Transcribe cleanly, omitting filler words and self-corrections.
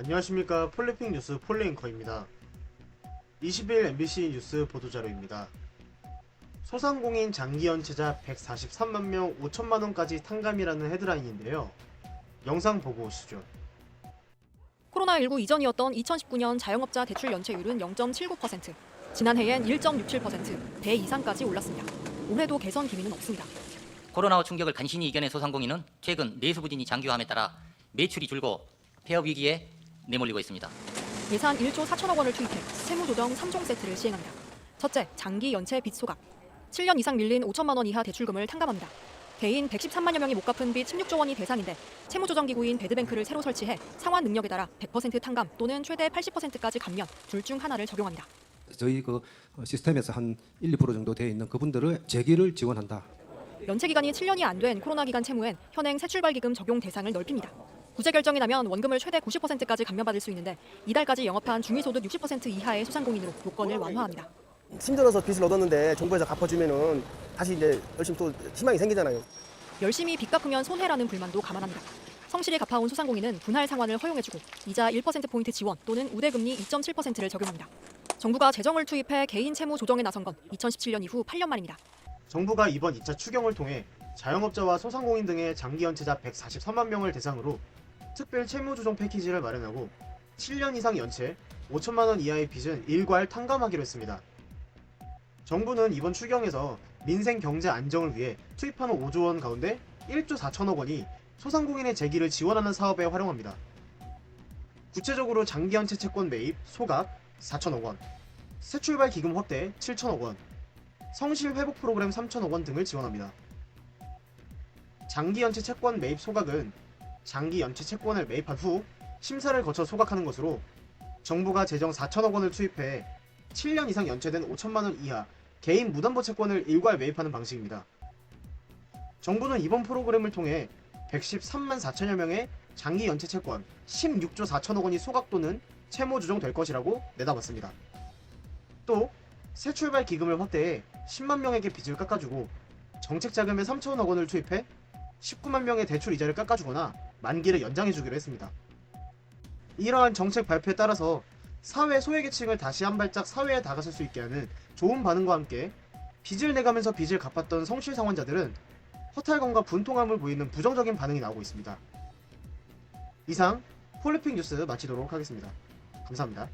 안녕하십니까. 폴리핑 뉴스 폴리앵커입니다. 20일 MBC 뉴스 보도자료입니다. 소상공인 장기연체자 143만 명 5천만 원까지 탕감이라는 헤드라인인데요. 영상 보고 오시죠. 코로나19 이전이었던 2019년 자영업자 대출 연체율은 0.79%, 지난해엔 1.67%, 배 이상까지 올랐습니다. 올해도 개선 기미는 없습니다. 코로나 충격을 간신히 이겨낸 소상공인은 최근 내수 부진이 장기화함에 따라 매출이 줄고 폐업 위기에 내몰리고 있습니다. 예산 1조 4천억 원을 투입해 세무조정 3종 세트를 시행합니다. 첫째, 장기 연체 빚 소각. 7년 이상 밀린 5천만 원 이하 대출금을 탕감합니다. 개인 113만여 명이 못 갚은 빚 16조 원이 대상인데 채무조정기구인 배드뱅크를 새로 설치해 상환 능력에 따라 100% 탕감 또는 최대 80%까지 감면 둘 중 하나를 적용합니다. 저희 시스템에서 한 1, 2% 정도 되어 있는 그분들의 재기를 지원한다. 연체 기간이 7년이 안 된 코로나 기간 채무엔 현행 새출발기금 적용 대상을 넓힙니다. 구제 결정이 나면 원금을 최대 90%까지 감면받을 수 있는데 이달까지 영업한 중위소득 60% 이하의 소상공인으로 요건을 완화합니다. 힘들어서 빚을 얻었는데 정부에서 갚아주면은 다시 이제 열심히 또 희망이 생기잖아요. 열심히 빚 갚으면 손해라는 불만도 감안합니다. 성실히 갚아온 소상공인은 분할 상환을 허용해주고 이자 1%포인트 지원 또는 우대금리 2.7%를 적용합니다. 정부가 재정을 투입해 개인 채무 조정에 나선 건 2017년 이후 8년 만입니다. 정부가 이번 2차 추경을 통해 자영업자와 소상공인 등의 장기연체자 143만 명을 대상으로 특별 채무조정 패키지를 마련하고 7년 이상 연체 5천만 원 이하의 빚은 일괄 탕감하기로 했습니다. 정부는 이번 추경에서 민생 경제 안정을 위해 투입하는 5조 원 가운데 1조 4천억 원이 소상공인의 재기를 지원하는 사업에 활용합니다. 구체적으로 장기연체 채권 매입, 소각 4천억 원, 새출발 기금 확대 7천억 원, 성실 회복 프로그램 3천억 원 등을 지원합니다. 장기연체 채권 매입 소각은 장기연체 채권을 매입한 후 심사를 거쳐 소각하는 것으로 정부가 재정 4천억 원을 투입해 7년 이상 연체된 5천만 원 이하 개인 무담보 채권을 일괄 매입하는 방식입니다. 정부는 이번 프로그램을 통해 113만 4천여 명의 장기 연체 채권 16조 4천억 원이 소각 또는 채무 조정될 것이라고 내다봤습니다. 또 새출발 기금을 확대해 10만 명에게 빚을 깎아주고 정책 자금에 3천억 원을 투입해 19만 명의 대출 이자를 깎아주거나 만기를 연장해주기로 했습니다. 이러한 정책 발표에 따라서 사회 소외계층을 다시 한 발짝 사회에 다가설 수 있게 하는 좋은 반응과 함께 빚을 내가면서 빚을 갚았던 성실상환자들은 허탈감과 분통함을 보이는 부정적인 반응이 나오고 있습니다. 이상 폴리핑 뉴스 마치도록 하겠습니다. 감사합니다.